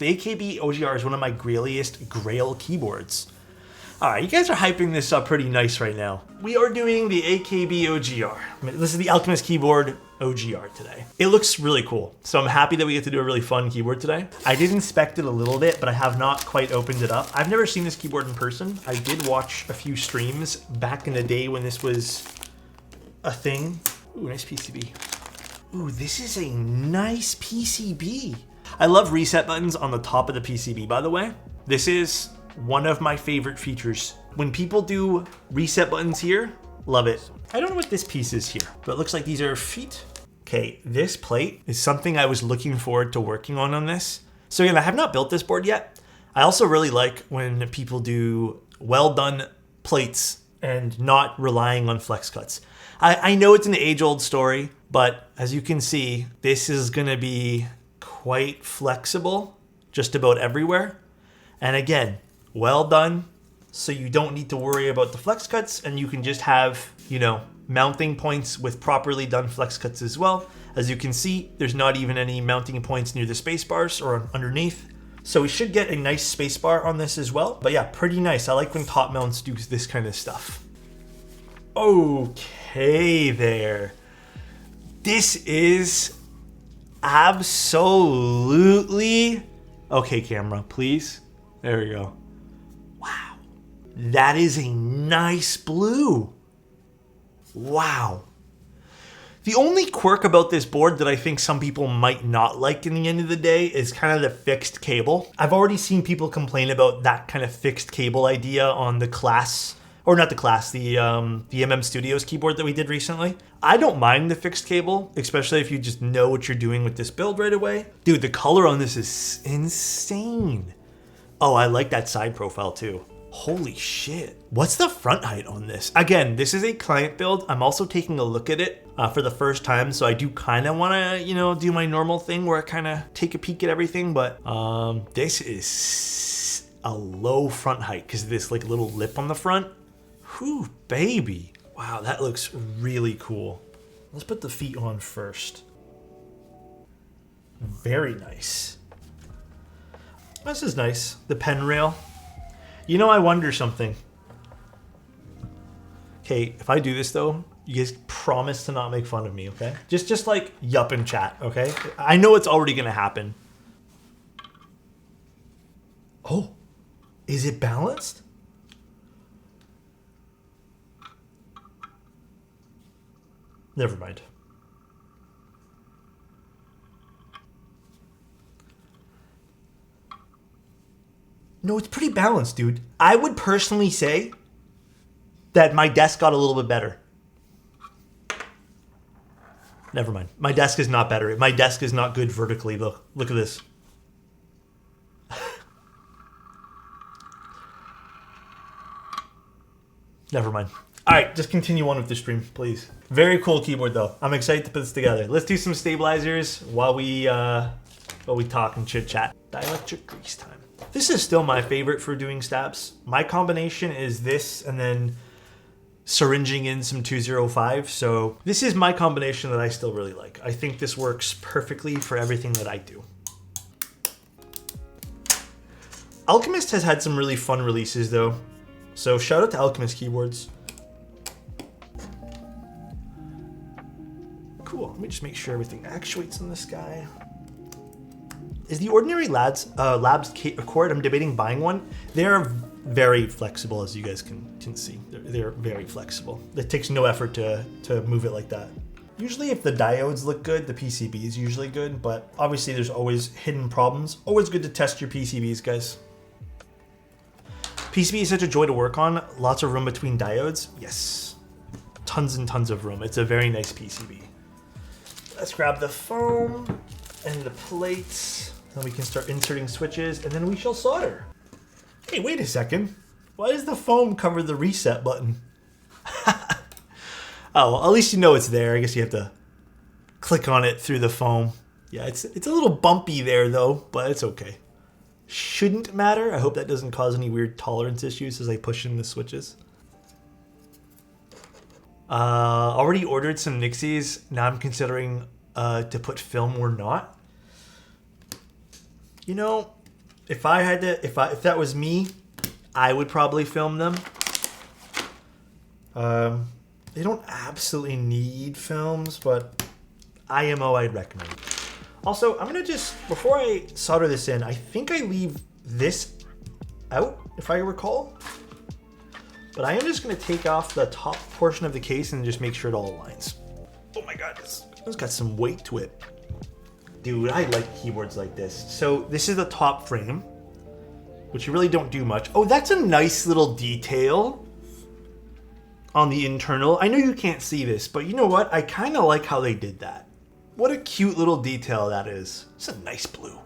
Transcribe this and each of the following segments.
The AKB OGR is one of my grailiest grail keyboards. Alright, you guys are hyping this up pretty nice right now. We are doing the AKB OGR. This is the Alchemist keyboard OGR today. It looks really cool, so I'm happy that we get to do a really fun keyboard today. I did inspect it a little bit, but I have not quite opened it up. I've never seen this keyboard in person. I did watch a few streams back in the day when this was a thing. Ooh, nice PCB. Ooh, this is a nice PCB. I love reset buttons on the top of the PCB, by the way. This is one of my favorite features. When people do reset buttons here, love it. I don't know what this piece is here, but it looks like these are feet. Okay, this plate is something I was looking forward to working on this. So again, I have not built this board yet. I also really like when people do well done plates and not relying on flex cuts. I know it's an age-old story, but as you can see, this is gonna be quite flexible just about everywhere. And again, well done, so you don't need to worry about the flex cuts, and you can just have, you know, mounting points with properly done flex cuts as well. As you can see, there's not even any mounting points near the space bars or underneath. So we should get a nice space bar on this as well. But yeah, pretty nice. I like when top mounts do this kind of stuff. Okay there. This is absolutely... Okay, camera, please. There we go. Wow. That is a nice blue. Wow. The only quirk about this board that I think some people might not like in the end of the day is kind of the fixed cable. I've already seen people complain about that kind of fixed cable idea on the class, or not the class, the MM Studios keyboard that we did recently. I don't mind the fixed cable, especially if you just know what you're doing with this build right away. Dude, the color on this is insane. Oh, I like that side profile too. Holy shit. What's the front height on this? Again, this is a client build. I'm also taking a look at it for the first time, so I do kind of want to, you know, do my normal thing where I kind of take a peek at everything, but this is a low front height because of this like little lip on the front. Whew, baby. Wow, that looks really cool. Let's put the feet on first. Very nice. This is nice. The pen rail. You know, I wonder something. Okay, if I do this though, you guys promise to not make fun of me, okay? Just like yup in chat, okay? I know it's already gonna happen. Oh, is it balanced? Never mind. No, it's pretty balanced, dude. I would personally say that my desk got a little bit better. Never mind. My desk is not better. My desk is not good vertically, though. Look at this. Never mind. All right, just continue on with the stream, please. Very cool keyboard, though. I'm excited to put this together. Let's do some stabilizers while we talk and chit chat. Dielectric grease time. This is still my favorite for doing stabs. My combination is this and then syringing in some 205. So this is my combination that I still really like. I think this works perfectly for everything that I do. Alchemist has had some really fun releases though. So shout out to Alchemist keyboards. Cool, let me just make sure everything actuates in this guy. Is the Ordinary Labs cord, I'm debating buying one. They're very flexible, as you guys can see. They're very flexible. It takes no effort to move it like that. Usually if the diodes look good, the PCB is usually good, but obviously there's always hidden problems. Always good to test your PCBs, guys. PCB is such a joy to work on. Lots of room between diodes. Yes, tons and tons of room. It's a very nice PCB. Let's grab the foam and the plates. Then we can start inserting switches, and then we shall solder. Hey, wait a second. Why does the foam cover the reset button? Oh, well, at least you know it's there. I guess you have to click on it through the foam. Yeah, it's a little bumpy there, though, but it's okay. Shouldn't matter. I hope that doesn't cause any weird tolerance issues as I push in the switches. Already ordered some Nixies. Now I'm considering to put film or not. You know, If I had to, if that was me, I would probably film them. They don't absolutely need films, but IMO I'd recommend. Also, I'm gonna just, before I solder this in, I think I leave this out, if I recall. But I am just gonna take off the top portion of the case and just make sure it all aligns. Oh my God, this got some weight to it. Dude, I like keyboards like this. So this is the top frame, which you really don't do much. Oh, that's a nice little detail on the internal. I know you can't see this, but you know what? I kind of like how they did that. What a cute little detail that is. It's a nice blue.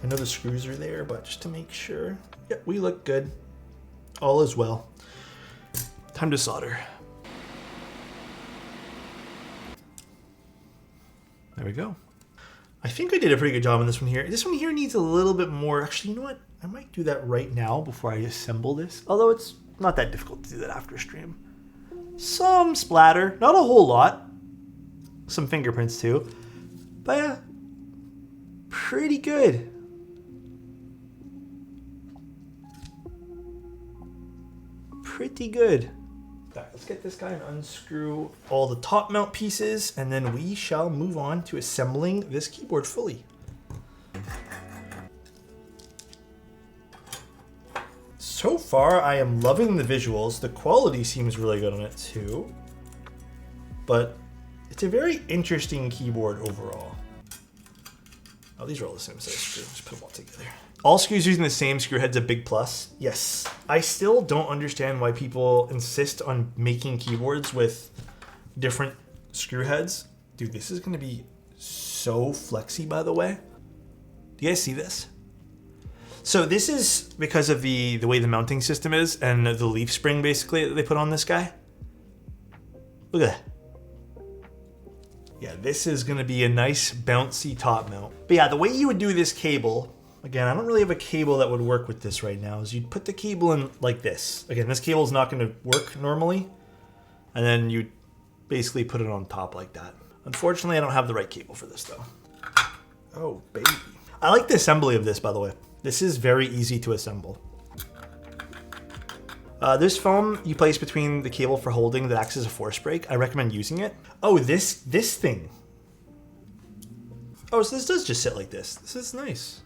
I know the screws are there, but just to make sure. Yep, we look good. All is well. Time to solder. There we go. I think I did a pretty good job on this one here. This one here needs a little bit more. Actually, you know what? I might do that right now before I assemble this. Although it's not that difficult to do that after stream. Some splatter, not a whole lot. Some fingerprints too. But yeah, pretty good. Pretty good. All right, let's get this guy and unscrew all the top mount pieces, and then we shall move on to assembling this keyboard fully. So far, I am loving the visuals. The quality seems really good on it too. But it's a very interesting keyboard overall. Oh, these are all the same size screws. Just put them all together. All screws using the same screw head's a big plus. Yes. I still don't understand why people insist on making keyboards with different screw heads. Dude, this is gonna be so flexy, by the way. Do you guys see this? So this is because of the way the mounting system is and the leaf spring basically that they put on this guy. Look at that. Yeah, this is gonna be a nice bouncy top mount. But yeah, the way you would do this cable, again, I don't really have a cable that would work with this right now, is you'd put the cable in like this. Again, this cable is not gonna work normally. And then you'd basically put it on top like that. Unfortunately, I don't have the right cable for this though. Oh, baby. I like the assembly of this, by the way. This is very easy to assemble. This foam you place between the cable for holding that acts as a force brake. I recommend using it. Oh, this thing. Oh, so this does just sit like this. This is nice.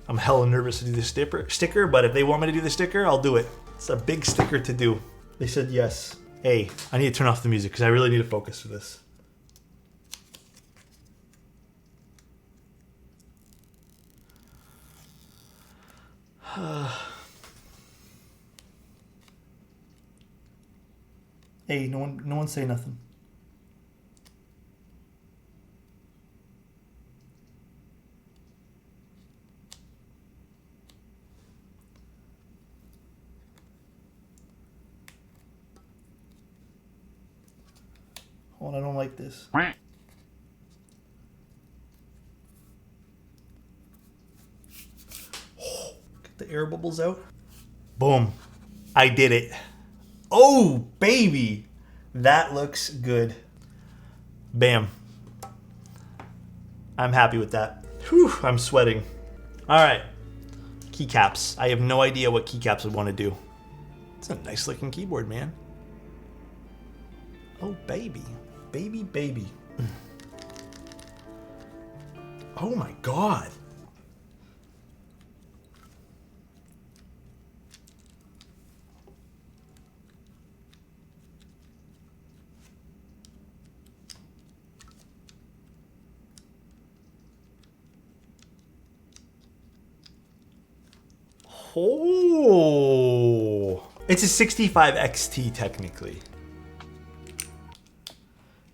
I'm hella nervous to do the sticker, but if they want me to do the sticker, I'll do it. It's a big sticker to do. They said yes. Hey, I need to turn off the music because I really need to focus for this. Hey, no one say nothing. Hold on, I don't like this. Get the air bubbles out. Boom. I did it. Oh, baby. That looks good. Bam. I'm happy with that. Whew, I'm sweating. All right. Keycaps. I have no idea what keycaps would want to do. It's a nice looking keyboard, man. Oh, baby. Baby, baby. Oh my God. Oh, it's a 65 XT technically.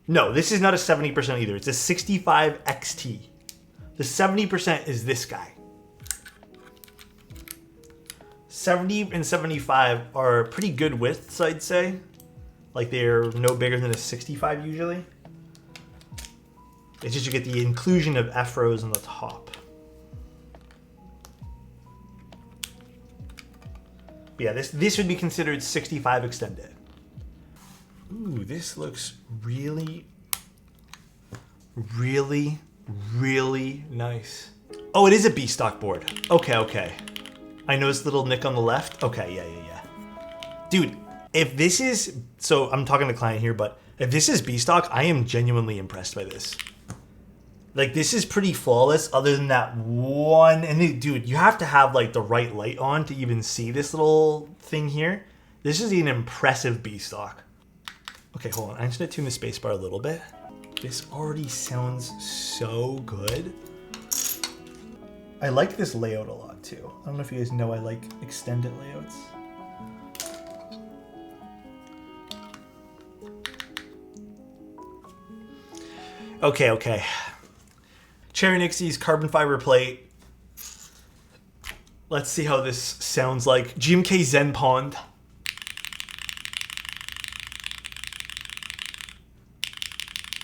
No, this is not a 70% either. It's a 65 XT. The 70% is this guy. 70 and 75 are pretty good widths, I'd say. Like they're no bigger than a 65 usually. It's just you get the inclusion of F-rows on the top. But yeah, this would be considered 65 extended. Ooh, this looks really Really, really nice. Oh, it is a B-stock board. Okay. I noticed the little nick on the left. Okay, yeah. Dude, if this is... So I'm talking to the client here, but if this is B-stock, I am genuinely impressed by this. Like, this is pretty flawless other than that one. And dude, you have to have like the right light on to even see this little thing here. This is an impressive B-stock. Okay, hold on. I'm just gonna tune the spacebar a little bit. This already sounds so good. I like this layout a lot too. I don't know if you guys know I like extended layouts. Okay. Cherry Nixies carbon fiber plate. Let's see how this sounds like. GMK Zen Pond.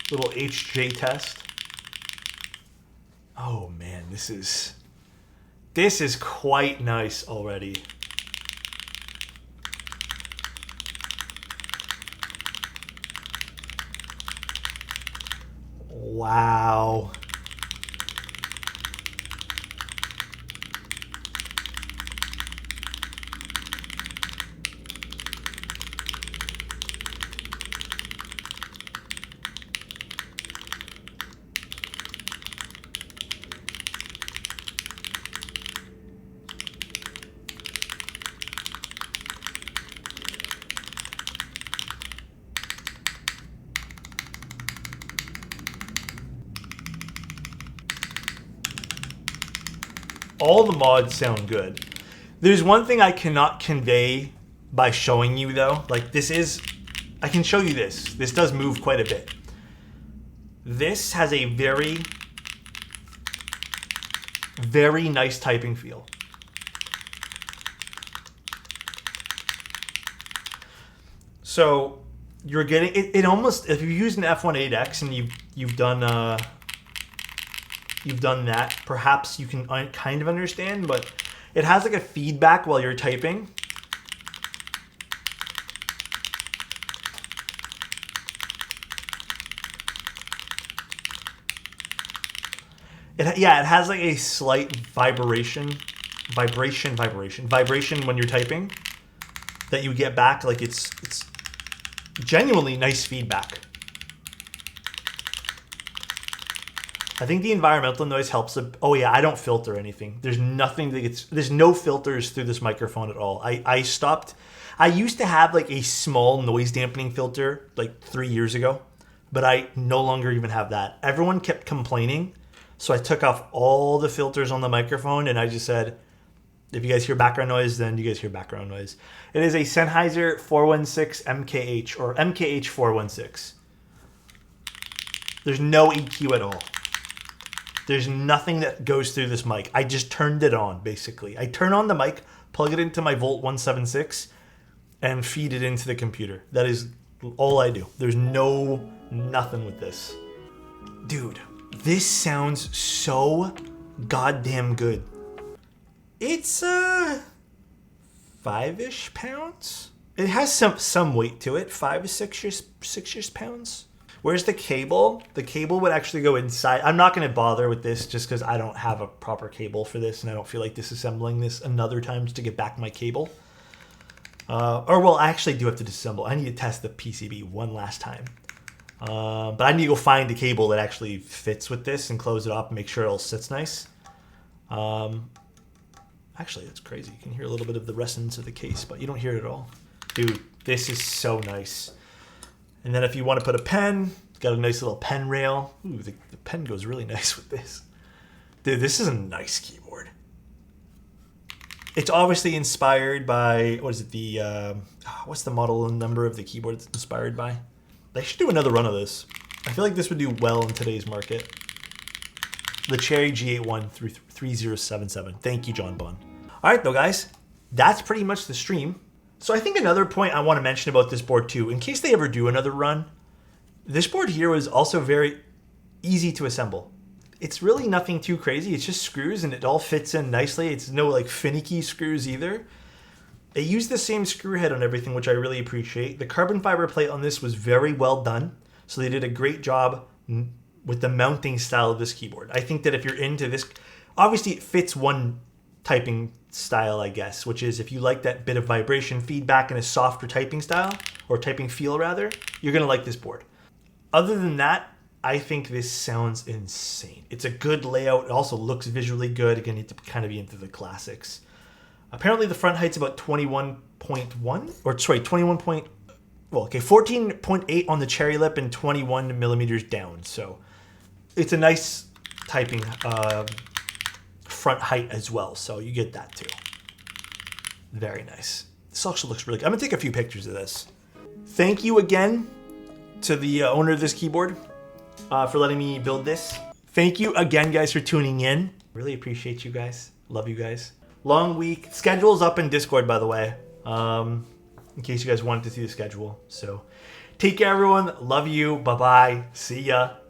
Little HJ test. Oh man, this is quite nice already. Wow. All the mods sound good. There's one thing I cannot convey by showing you though. Like this is, I can show you this. This does move quite a bit. This has a very, very nice typing feel. So you're getting, it almost, if you use an F18X and you've done that, perhaps you can kind of understand, but it has like a feedback while you're typing. It has like a slight vibration when you're typing that you get back. Like it's genuinely nice feedback. I think the environmental noise helps. Oh yeah, I don't filter anything. There's nothing that gets, there's no filters through this microphone at all. I stopped. I used to have like a small noise dampening filter like 3 years ago, but I no longer even have that. Everyone kept complaining. So I took off all the filters on the microphone and I just said, if you guys hear background noise, then you guys hear background noise. It is a Sennheiser 416 MKH or MKH 416. There's no EQ at all. There's nothing that goes through this mic. I just turned it on, basically. I turn on the mic, plug it into my Volt 176, and feed it into the computer. That is all I do. There's nothing with this. Dude, this sounds so goddamn good. It's 5-ish pounds. It has some weight to it, 5 to 6-ish pounds. Where's the cable? The cable would actually go inside. I'm not going to bother with this just because I don't have a proper cable for this, and I don't feel like disassembling this another time to get back my cable. Well, I actually do have to disassemble. I need to test the PCB one last time. But I need to go find a cable that actually fits with this and close it up and make sure it all sits nice. Actually, that's crazy. You can hear a little bit of the resonance of the case, but you don't hear it at all. Dude, this is so nice. And then if you want to put a pen, it's got a nice little pen rail. Ooh, the pen goes really nice with this. Dude, this is a nice keyboard. It's obviously inspired by, what is it, what's the model and number of the keyboard it's inspired by? They should do another run of this. I feel like this would do well in today's market. The Cherry G81 through 3077. Thank you, John Bond. All right, though, guys, that's pretty much the stream. So I think another point I want to mention about this board too, in case they ever do another run, this board here was also very easy to assemble. It's really nothing too crazy. It's just screws and it all fits in nicely. It's no like finicky screws either. They used the same screw head on everything, which I really appreciate. The carbon fiber plate on this was very well done. So they did a great job with the mounting style of this keyboard. I think that if you're into this, obviously it fits one typing style, I guess, which is if you like that bit of vibration feedback and a softer typing style, or typing feel rather, you're gonna like this board. Other than that, I think this sounds insane. It's a good layout. It also looks visually good. Again, you have to kind of be into the classics. Apparently the front height's about 21.1, or sorry, 14.8 on the cherry lip and 21 millimeters down. So it's a nice typing front height as well. So you get that too. Very nice. This also looks really good. I'm gonna take a few pictures of this. Thank you again to the owner of this keyboard for letting me build this. Thank you again, guys, for tuning in. Really appreciate you guys. Love you guys. Long week. Schedule's up in Discord, by the way, in case you guys wanted to see the schedule. So take care, everyone. Love you. Bye-bye. See ya.